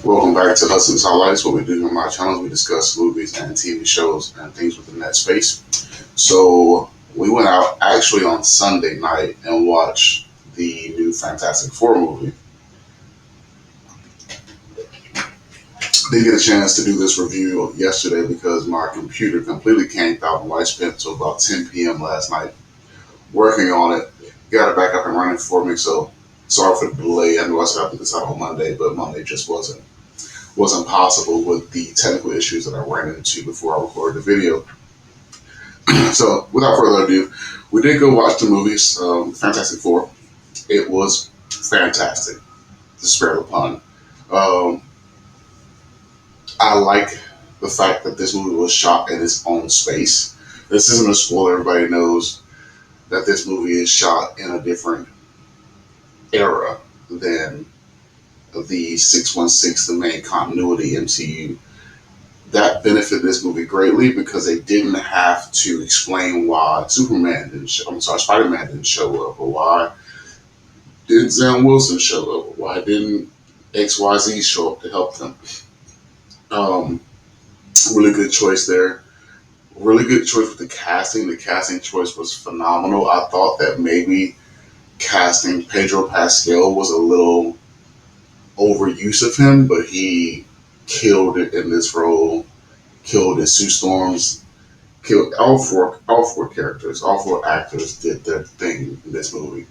Welcome back to Hudson's Highlights. What we do on my channel is we discuss movies and TV shows and things within that space. So we went out actually on Sunday night and watched the new Fantastic Four movie. Didn't get a chance to do this review yesterday because my computer completely canked out and I spent until about 10 p.m. last night working on it. Got it back up and running for me, so sorry for the delay. I knew I was going to put this out on Monday, but Monday just wasn't possible with the technical issues that I ran into before I recorded the video. So, without further ado, we did go watch the movies, Fantastic Four. It was fantastic, to spare the pun. Um, I like the fact that this movie was shot in its own space. This isn't a spoiler, everybody knows that this movie is shot in a different era than the 616, the main continuity MCU. That benefited this movie greatly because they didn't have to explain why Spider Man didn't show up, or why didn't Sam Wilson show up, or why didn't XYZ show up to help them. Um, really good choice there. Really good choice with the casting. The casting choice was phenomenal. I thought that maybe casting Pedro Pascal was a little overuse of him, but he killed it in this role. Killed it. Sue Storms killed all four characters, all four actors did their thing in this movie.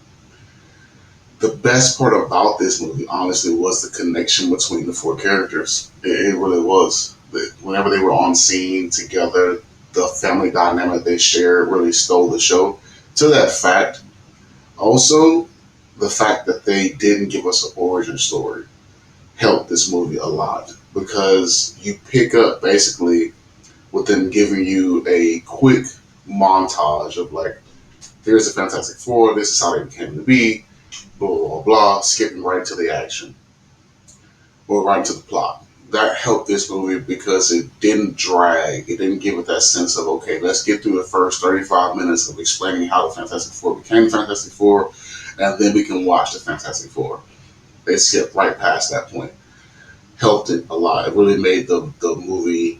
The best part about this movie, honestly, was the connection between the four characters. It really was. Whenever they were on scene together, the family dynamic they shared really stole the show. To that fact, also the fact that they didn't give us an origin story helped this movie a lot because you pick up basically with them giving you a quick montage of like, here's the Fantastic Four, this is how they came to be, blah, blah, blah, blah, skipping right into the action or right into the plot. That helped this movie because it didn't drag. It didn't give it that sense of, okay, let's get through the first 35 minutes of explaining how the Fantastic Four became the Fantastic Four, and then we can watch the Fantastic Four. They skipped right past that point. Helped it a lot. It really made the movie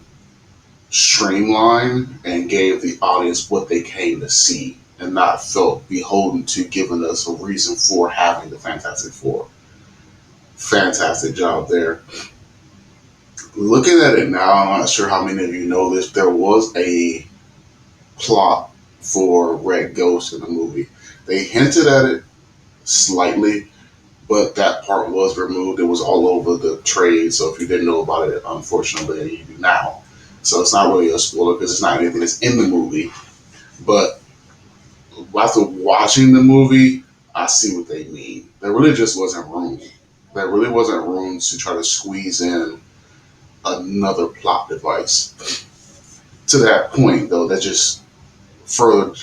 streamlined and gave the audience what they came to see and not felt beholden to giving us a reason for having the Fantastic Four. Fantastic job there. Looking at it now, I'm not sure how many of you know this. There was a plot for Red Ghost in the movie. They hinted at it slightly, but that part was removed. It was all over the trade. So if you didn't know about it, unfortunately, you do now. So it's not really a spoiler because it's not anything that's in the movie. But after watching the movie, I see what they mean. There really just wasn't room. There really wasn't room to try to squeeze in another plot device. To that point, though, that just further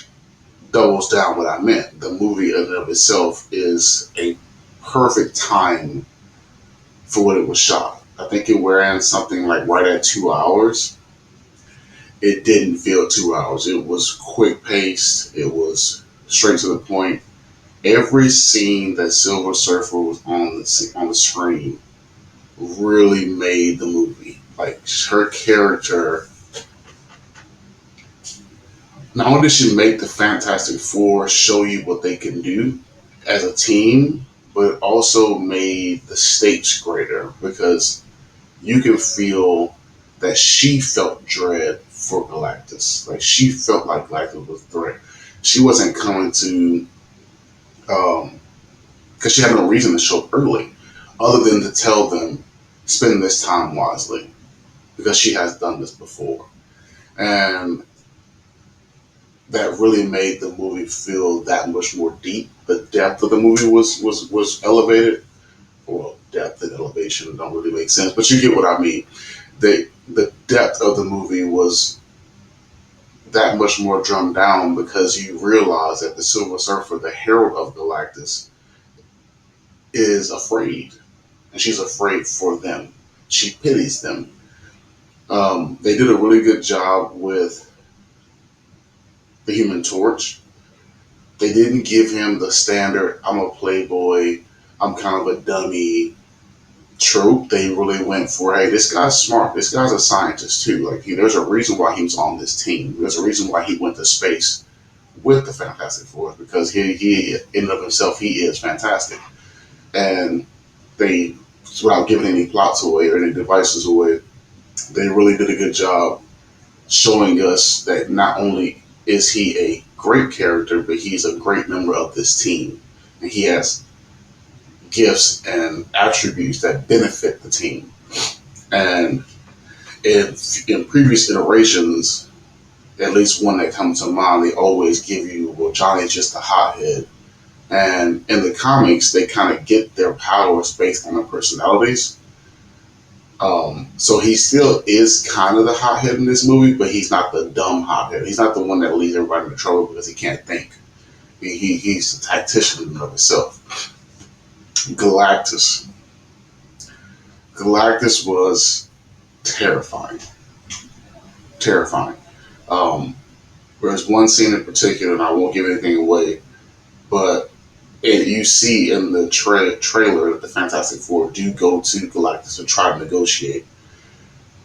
doubles down what I meant. The movie in and of itself is a perfect time for what it was shot. I think it ran something like right at 2 hours. It didn't feel 2 hours. It was quick paced. It was straight to the point. Every scene that Silver Surfer was on the screen really made the movie. Like her character, not only did she make the Fantastic Four show you what they can do as a team, but it also made the stakes greater because you can feel that she felt dread for Galactus. Like she felt like Galactus was a threat. She wasn't coming to, because she had no reason to show up early, other than to tell them, spend this time wisely, because she has done this before. And that really made the movie feel that much more deep. The depth of the movie was elevated. Well, depth and elevation don't really make sense, but you get what I mean. The depth of the movie was that much more drummed down because you realize that the Silver Surfer, the herald of Galactus, is afraid, and she's afraid for them. She pities them. They did a really good job with the Human Torch. They didn't give him the standard, I'm a playboy, I'm kind of a dummy, True, they really went for, hey, this guy's smart. This guy's a scientist too. Like, there's a reason why he was on this team. There's a reason why he went to space with the Fantastic Four, because he in and of himself, he is fantastic. And they, without giving any plots away or any devices away, they really did a good job showing us that not only is he a great character, but he's a great member of this team. And he has gifts and attributes that benefit the team. And in previous iterations, at least one that comes to mind, they always give you, well, Johnny's just a hothead. And in the comics, they kind of get their powers based on their personalities. So he still is kind of the hothead in this movie, but he's not the dumb hothead. He's not the one that leads everybody into trouble because he can't think. He's a tactician in and of himself. Galactus. Galactus was terrifying. Terrifying. Um, there's one scene in particular, and I won't give anything away, but you see in the trailer that the Fantastic Four do go to Galactus to try to negotiate.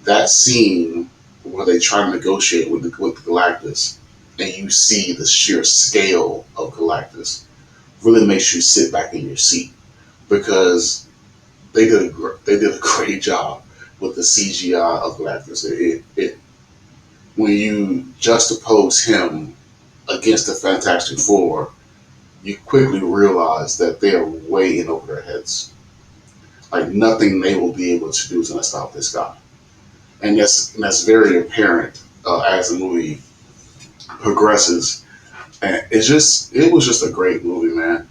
That scene where they try to negotiate with Galactus, and you see the sheer scale of Galactus, really makes you sit back in your seat, because they did a great job with the CGI of Galactus. When you juxtapose him against the Fantastic Four, you quickly realize that they are way in over their heads. Like, nothing they will be able to do is going to stop this guy, and that's very apparent as the movie progresses. And it was just a great movie, man.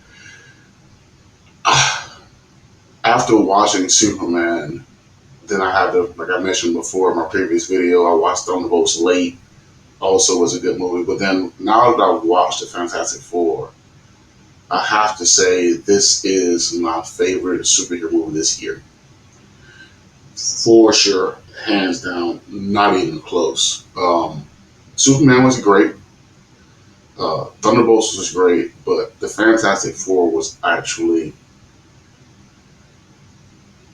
After watching Superman, then I had to, like I mentioned before in my previous video, I watched Thunderbolts late. Also was a good movie, but then now that I've watched the Fantastic Four, I have to say this is my favorite superhero movie this year. For sure, hands down, not even close. Superman was great. Thunderbolts was great, but the Fantastic Four was actually,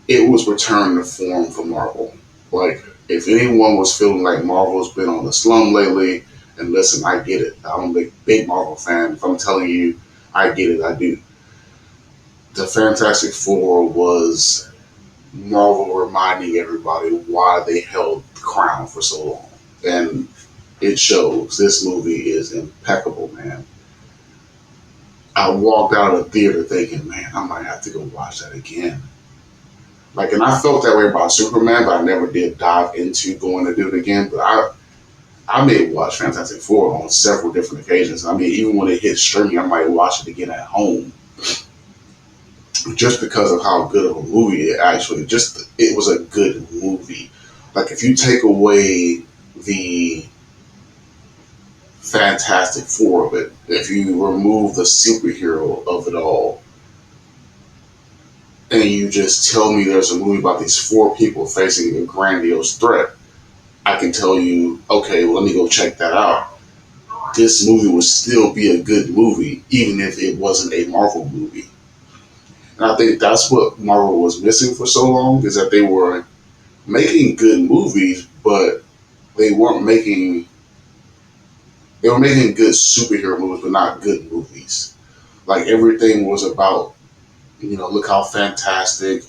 it was returning to form for Marvel. Like, if anyone was feeling like Marvel's been on the slum lately, and listen, I get it. I'm a big Marvel fan. If I'm telling you, I get it, I do. The Fantastic Four was Marvel reminding everybody why they held the crown for so long. And it shows. This movie is impeccable, man. I walked out of the theater thinking, man, I might have to go watch that again. Like, and I felt that way about Superman, but I never did dive into going to do it again. But I may watch Fantastic Four on several different occasions. I mean, even when it hits streaming, I might watch it again at home, just because of how good of a movie it was a good movie. Like, if you take away the Fantastic Four of it, if you remove the superhero of it all, and you just tell me there's a movie about these four people facing a grandiose threat, I can tell you, okay, well, let me go check that out. This movie would still be a good movie, even if it wasn't a Marvel movie. And I think that's what Marvel was missing for so long, is that they were making good movies, but they weren't making they were making good superhero movies, but not good movies. Like, everything was about, look how fantastic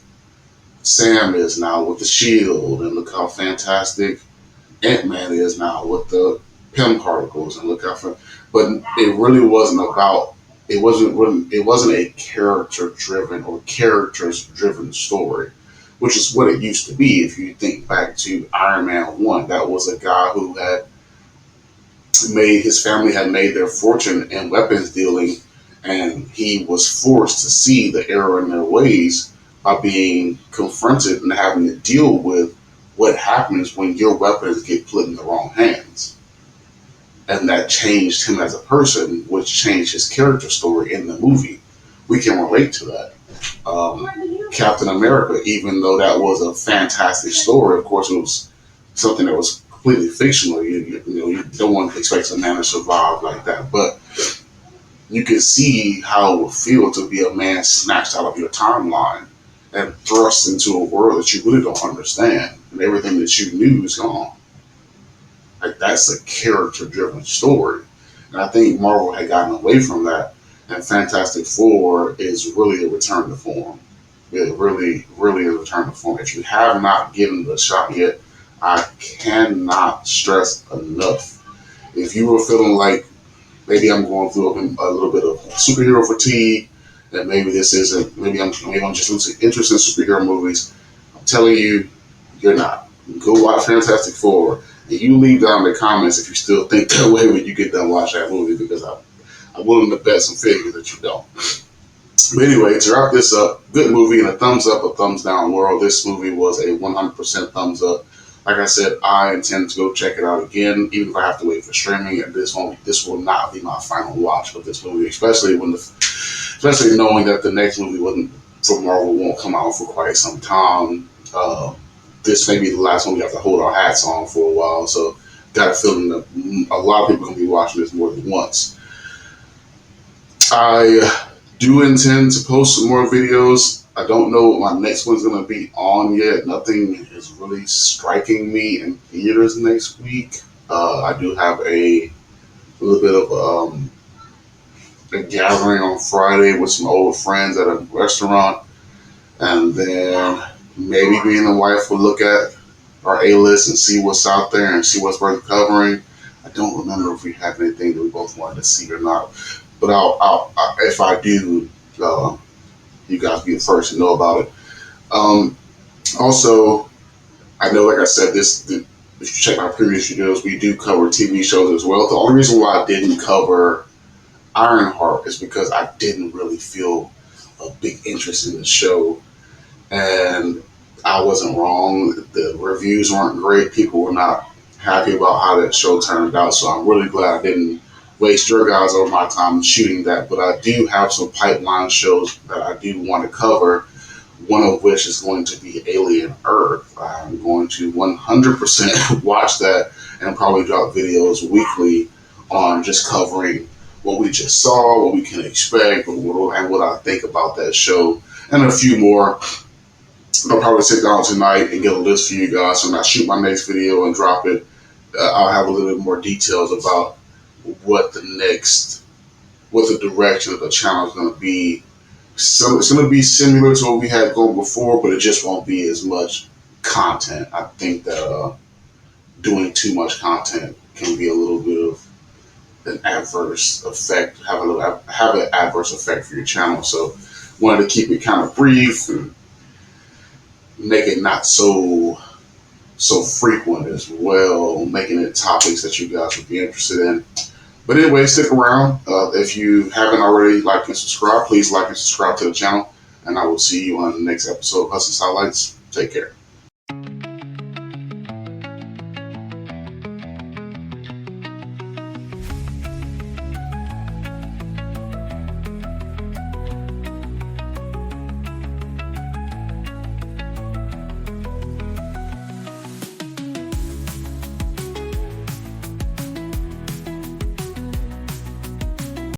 Sam is now with the shield, and look how fantastic Ant-Man is now with the Pym particles, and look how but it really wasn't about, it wasn't a character driven or characters driven story, which is what it used to be. If you think back to Iron Man 1, that was a guy who had his family had made their fortune in weapons dealing, and he was forced to see the error in their ways by being confronted and having to deal with what happens when your weapons get put in the wrong hands. And that changed him as a person, which changed his character story in the movie. We can relate to that. Captain America, even though that was a fantastic story, of course, it was something that was completely fictional. You don't want to expect a man to survive like that, but you can see how it would feel to be a man snatched out of your timeline and thrust into a world that you really don't understand, and everything that you knew is gone. Like that's a character-driven story, and I think Marvel had gotten away from that. And Fantastic Four is really a return to form. It really, really is a return to form. If you have not given it a shot yet, I cannot stress enough. If you were feeling like maybe I'm going through a little bit of superhero fatigue, and maybe this isn't, maybe I'm just losing interest in superhero movies, I'm telling you, you're not. Go watch Fantastic Four, and you leave down in the comments if you still think that way when you get done watching that movie, because I'm willing to bet some figures that you don't. But anyway, to wrap this up, good movie and a thumbs up, a thumbs down world. This movie was a 100% thumbs up. Like I said, I intend to go check it out again, even if I have to wait for streaming. And this will not be my final watch of this movie, especially knowing that the next movie wasn't from Marvel won't come out for quite some time. This may be the last one we have to hold our hats on for a while. So, got a feeling that a lot of people are going to be watching this more than once. I do intend to post some more videos. I don't know what my next one's going to be on yet. Nothing is really striking me in theaters next week. I do have a little bit of a gathering on Friday with some old friends at a restaurant. And then maybe me and the wife will look at our A-list and see what's out there and see what's worth covering. I don't remember if we have anything that we both wanted to see or not. But if I do, you guys be the first to know about it. Also, I know, like I said, if you check my previous videos, we do cover TV shows as well. The only reason why I didn't cover Ironheart is because I didn't really feel a big interest in the show, and I wasn't wrong. The reviews weren't great. People were not happy about how that show turned out. So I'm really glad I didn't waste your guys over my time shooting that. But I do have some pipeline shows that I do want to cover. One of which is going to be Alien Earth. I'm going to 100% watch that and probably drop videos weekly on just covering what we just saw, what we can expect, and what I think about that show, and a few more. I'll probably sit down tonight and get a list for you guys. So when I shoot my next video and drop it, I'll have a little bit more details about what the direction of the channel is going to be. So it's going to be similar to what we had going before, but it just won't be as much content. I think that doing too much content can be a little bit of an adverse effect, have an adverse effect for your channel. So wanted to keep it kind of brief and make it not so frequent as well, making it topics that you guys would be interested in. But anyway, stick around. If you haven't already, like and subscribe, please like and subscribe to the channel. And I will see you on the next episode of Hudson's Highlights. Take care.